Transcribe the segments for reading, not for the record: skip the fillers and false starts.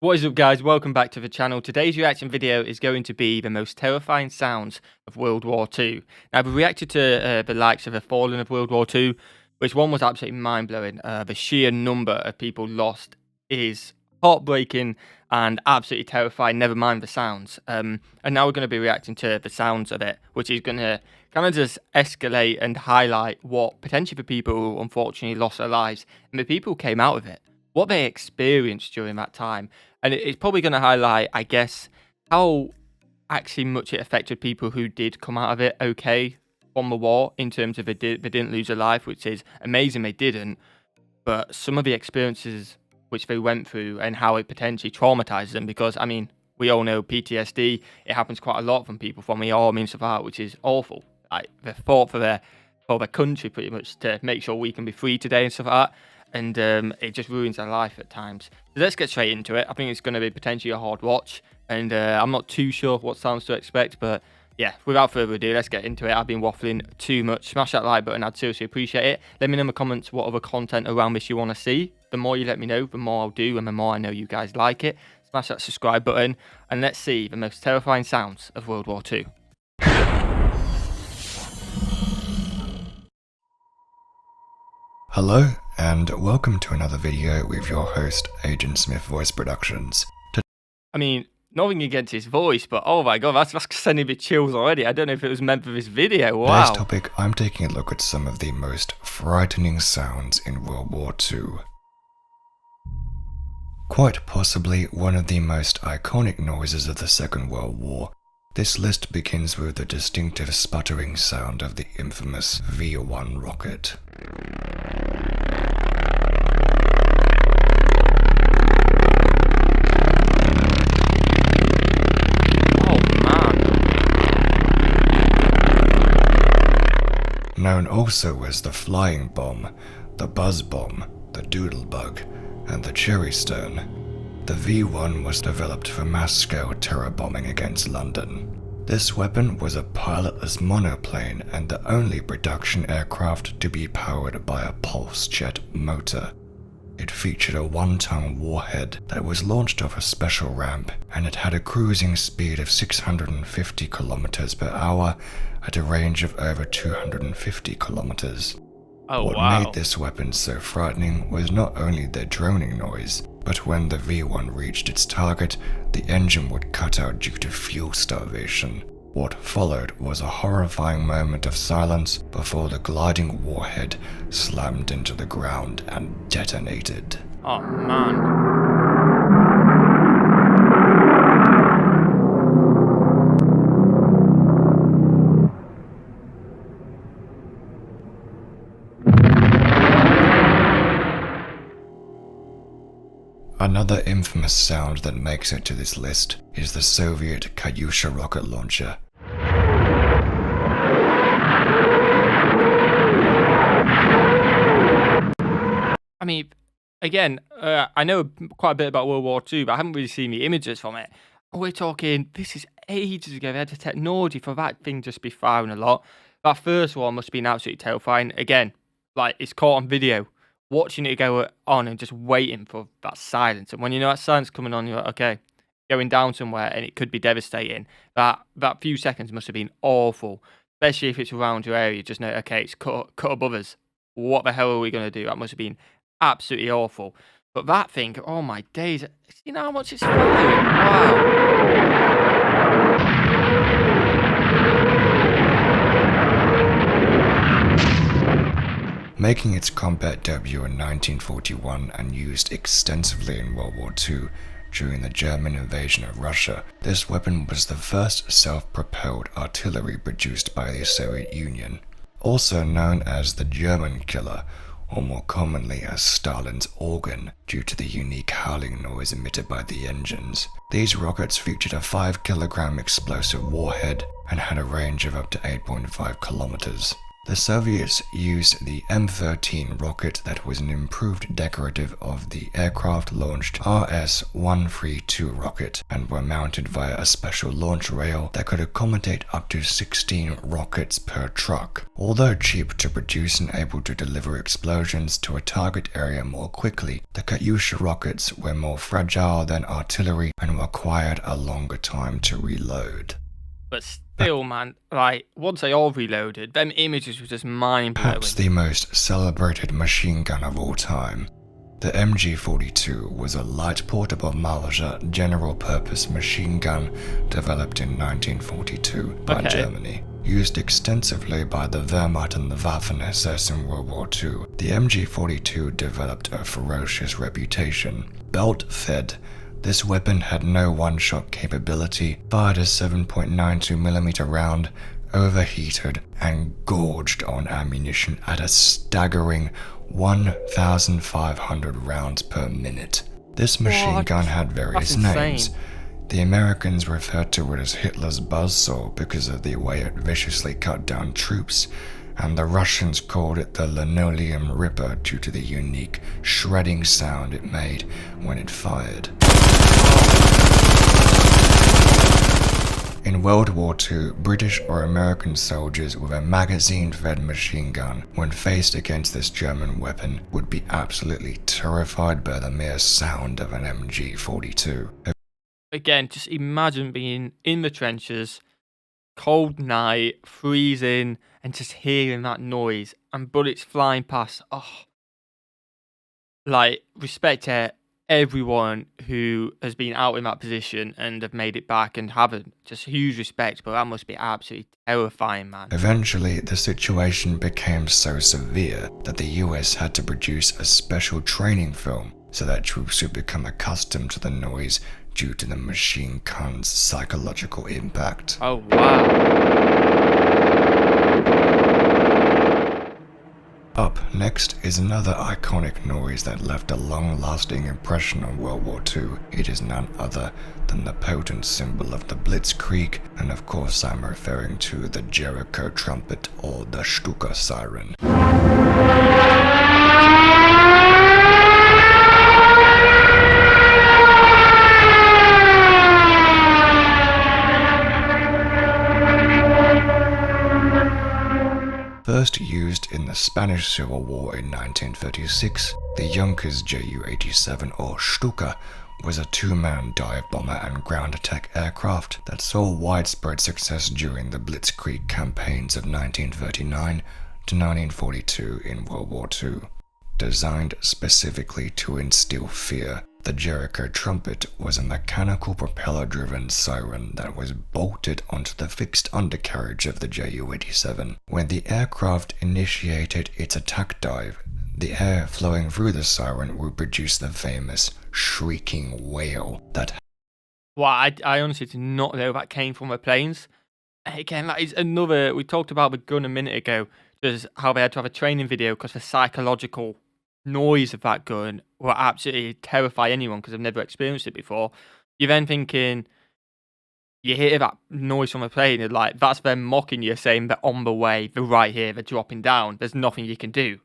What is up, guys? Welcome back to the channel. Today's reaction video is going to be the most terrifying sounds of World War II. Now, we reacted to the likes of the fallen of World War II, which one was absolutely mind-blowing. The sheer number of people lost is heartbreaking and absolutely terrifying, never mind the sounds. And now we're going to be reacting to the sounds of it, which is going to kind of just escalate and highlight what potentially the people who unfortunately lost their lives and the people who came out of it, what they experienced during that time. And it's probably going to highlight, I guess, how actually much it affected people who did come out of it okay from the war, in terms of they didn't lose their life, which is amazing they didn't. But some of the experiences which they went through and how it potentially traumatized them, because, I mean, we all know PTSD, it happens quite a lot from people from the army and stuff like that, which is awful. Like, they fought for their country pretty much to make sure we can be free today and stuff like that. And it just ruins their life at times. So let's get straight into it. I think it's going to be potentially a hard watch, and I'm not too sure what sounds to expect, but yeah, without further ado, let's get into it. I've been waffling too much. Smash that like button, I'd seriously appreciate it. Let me know in the comments what other content around this you want to see. The more you let me know, the more I'll do, and the more I know you guys like it. Smash that subscribe button, and let's see the most terrifying sounds of World War II. Hello, and welcome to another video with your host, Agent Smith Voice Productions. I mean, nothing against his voice, but oh my god, that's sending me chills already. I don't know if it was meant for this video. Wow. Today's topic, I'm taking a look at some of the most frightening sounds in World War II. Quite possibly one of the most iconic noises of the Second World War. This list begins with the distinctive sputtering sound of the infamous V-1 rocket. Known also as the flying bomb, the buzz bomb, the doodle bug, and the cherry stone, the V-1 was developed for mass-scale terror bombing against London. This weapon was a pilotless monoplane and the only production aircraft to be powered by a pulse jet motor. It featured a 1-ton warhead that was launched off a special ramp, and it had a cruising speed of 650 kilometers per hour at a range of over 250 kilometers. What made this weapon so frightening was not only their droning noise, but when the V-1 reached its target, the engine would cut out due to fuel starvation. What followed was a horrifying moment of silence before the gliding warhead slammed into the ground and detonated. Oh man. Another infamous sound that makes it to this list is the Soviet Kaiusha rocket launcher. I mean, again, I know quite a bit about World War II, but I haven't really seen the images from it. We're talking, this is ages ago. They had the technology for that thing just be firing a lot. That first one must have been absolutely terrifying. Again, like, it's caught on video. Watching it go on and just waiting for that silence. And when you know that silence coming on, you're like, okay, going down somewhere and it could be devastating. That few seconds must have been awful, especially if it's around your area. Just know, okay, it's cut above us. What the hell are we going to do? That must have been absolutely awful. But that thing, oh my days, you know how much it's flying? Wow. Making its combat debut in 1941 and used extensively in World War II during the German invasion of Russia, this weapon was the first self-propelled artillery produced by the Soviet Union. Also known as the German killer, or more commonly as Stalin's organ, due to the unique howling noise emitted by the engines. These rockets featured a 5-kilogram explosive warhead and had a range of up to 8.5 kilometers. The Soviets used the M13 rocket that was an improved decorative of the aircraft-launched RS-132 rocket and were mounted via a special launch rail that could accommodate up to 16 rockets per truck. Although cheap to produce and able to deliver explosions to a target area more quickly, the Kaiusha rockets were more fragile than artillery and required a longer time to reload. But still, man, like, once they all reloaded, them images were just mind-blowing. Perhaps the most celebrated machine gun of all time. The MG42 was a light portable Mauser general-purpose machine gun developed in 1942 by Germany. Used extensively by the Wehrmacht and the Waffen-SS in World War II, the MG42 developed a ferocious reputation. Belt-fed, this weapon had no one-shot capability, fired a 7.92mm round, overheated, and gorged on ammunition at a staggering 1,500 rounds per minute. This machine gun had various names. The Americans referred to it as Hitler's buzzsaw because of the way it viciously cut down troops, and the Russians called it the Linoleum Ripper due to the unique shredding sound it made when it fired. In World War II, British or American soldiers with a magazine-fed machine gun, when faced against this German weapon, would be absolutely terrified by the mere sound of an MG42. Again, just imagine being in the trenches, cold night, freezing, and just hearing that noise and bullets flying past. Oh, like, respect to everyone who has been out in that position and have made it back and haven't. Just huge respect, but that must be absolutely terrifying, man. Eventually, the situation became so severe that the US had to produce a special training film so that troops would become accustomed to the noise due to the machine gun's psychological impact. Oh, wow. Up next is another iconic noise that left a long-lasting impression on World War II. It is none other than the potent symbol of the Blitzkrieg, and of course I'm referring to the Jericho trumpet or the Stuka siren. First used in the Spanish Civil War in 1936, the Junkers Ju-87 or Stuka was a two-man dive bomber and ground attack aircraft that saw widespread success during the Blitzkrieg campaigns of 1939 to 1942 in World War II. Designed specifically to instill fear, the Jericho trumpet was a mechanical propeller-driven siren that was bolted onto the fixed undercarriage of the Ju-87. When the aircraft initiated its attack dive, the air flowing through the siren would produce the famous shrieking wail that... Well, I honestly did not know that came from the planes. Again, that is another... We talked about the gun a minute ago, just how they had to have a training video because the psychological noise of that gun will absolutely terrify anyone because I've never experienced it before. You're then thinking, you hear that noise from a plane, and like, that's them mocking you, saying they're on the way, they're right here, they're dropping down, there's nothing you can do.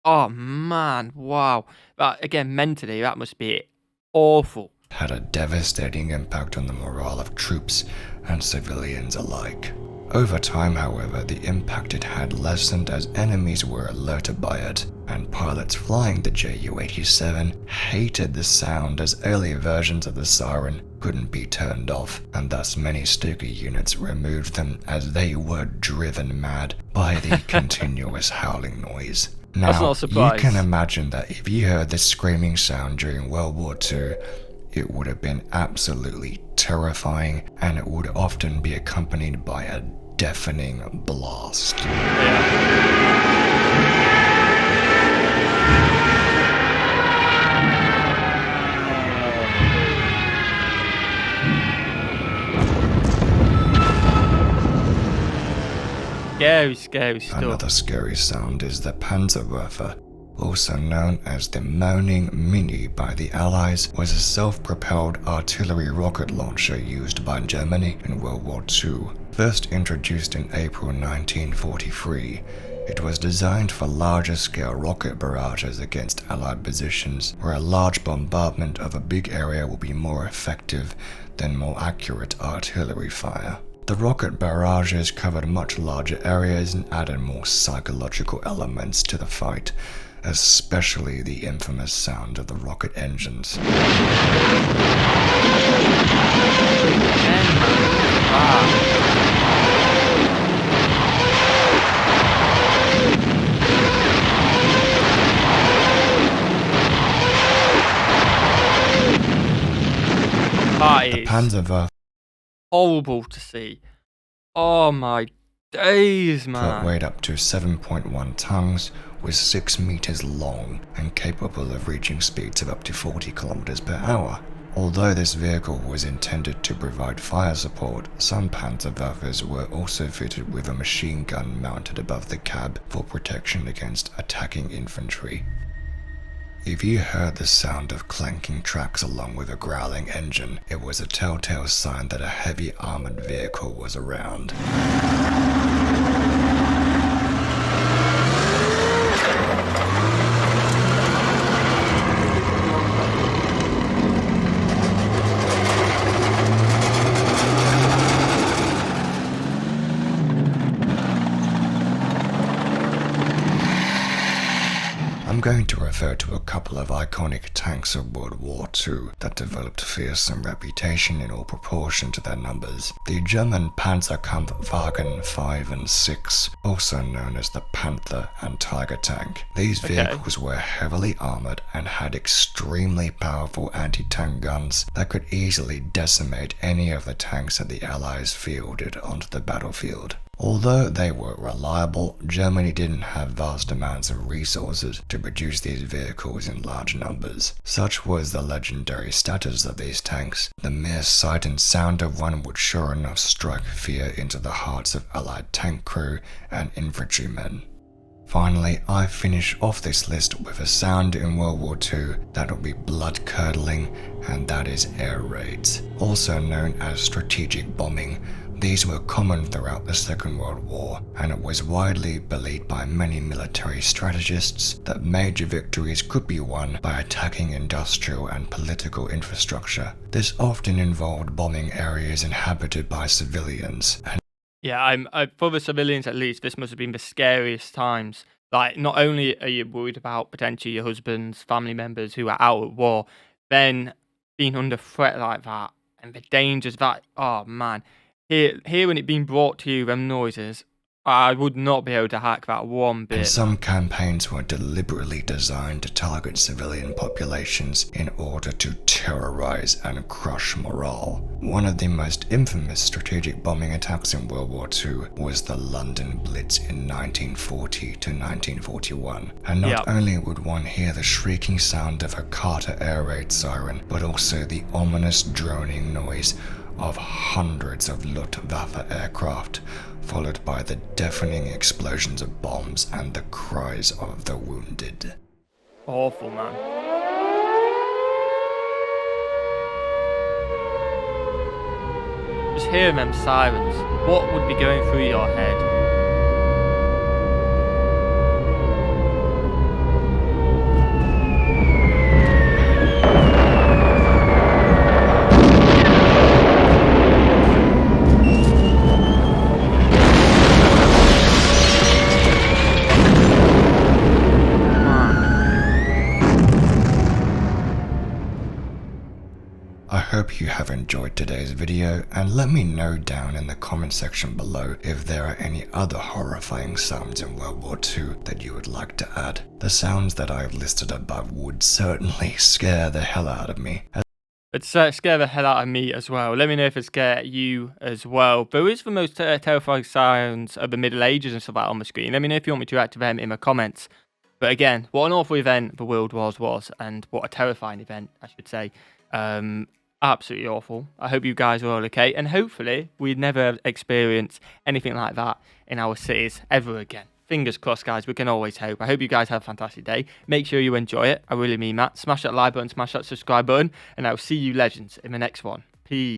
Oh man, wow. But again, mentally, that must be awful. Had a devastating impact on the morale of troops and civilians alike. Over time, however, the impact it had lessened as enemies were alerted by it, and pilots flying the Ju-87 hated the sound as earlier versions of the siren couldn't be turned off, and thus many Stuka units removed them as they were driven mad by the continuous howling noise. Now, you can imagine that if you heard this screaming sound during World War II, it would have been absolutely terrifying, and it would often be accompanied by a deafening blast. Scary stuff. Another scary sound is the Panzerwerfer, also known as the Moaning Mini by the Allies, was a self-propelled artillery rocket launcher used by Germany in World War II. First introduced in April 1943, It was designed for larger-scale rocket barrages against Allied positions, where a large bombardment of a big area will be more effective than more accurate artillery fire. The rocket barrages covered much larger areas and added more psychological elements to the fight, especially the infamous sound of the rocket engines. The Panzerwerfer horrible to see. Oh my days, man. weighed up to 7.1 tons, was 6 meters long, and capable of reaching speeds of up to 40 kilometers per hour. Although this vehicle was intended to provide fire support, some Panzerwerfers were also fitted with a machine gun mounted above the cab for protection against attacking infantry. If you heard the sound of clanking tracks along with a growling engine, it was a telltale sign that a heavy armored vehicle was around. I'm going to refer to a couple of iconic tanks of World War II that developed fearsome reputation in all proportion to their numbers. The German Panzerkampfwagen 5 and 6, also known as the Panther and Tiger tank. These vehicles were heavily armored and had extremely powerful anti-tank guns that could easily decimate any of the tanks that the Allies fielded onto the battlefield. Although they were reliable, Germany didn't have vast amounts of resources to produce these vehicles in large numbers. Such was the legendary status of these tanks. The mere sight and sound of one would sure enough strike fear into the hearts of Allied tank crew and infantrymen. Finally, I finish off this list with a sound in World War II that will be blood-curdling, and that is air raids. Also known as strategic bombing, these were common throughout the Second World War, and it was widely believed by many military strategists that major victories could be won by attacking industrial and political infrastructure. This often involved bombing areas inhabited by civilians, and for the civilians at least, this must have been the scariest times. Like, not only are you worried about potentially your husband's family members who are out at war, then being under threat like that, and the dangers that, oh man. Hearing it being brought to you, them noises, I would not be able to hack that one bit. And some campaigns were deliberately designed to target civilian populations in order to terrorize and crush morale. One of the most infamous strategic bombing attacks in World War II was the London Blitz in 1940 to 1941. And not only would one hear the shrieking sound of a Carter air raid siren, but also the ominous droning noise of hundreds of Luftwaffe aircraft, followed by the deafening explosions of bombs and the cries of the wounded. Awful, man. Just hearing them sirens, what would be going through your head? I hope you have enjoyed today's video, and let me know down in the comment section below if there are any other horrifying sounds in World War II that you would like to add. The sounds that I've listed above would certainly scare the hell out of me. It'd scare the hell out of me as well. Let me know if it scare you as well. But who is the most terrifying sounds of the Middle Ages and stuff like that on the screen? Let me know if you want me to react to them in the comments. But again, what an awful event the World Wars was, and what a terrifying event, I should say. Absolutely awful. I hope you guys are all okay, and hopefully we never experience anything like that in our cities ever again. Fingers crossed, guys. We can always hope. I hope you guys have a fantastic day. Make sure you enjoy it. I really mean that. Smash that like button, smash that subscribe button, and I'll see you legends in the next one. Peace.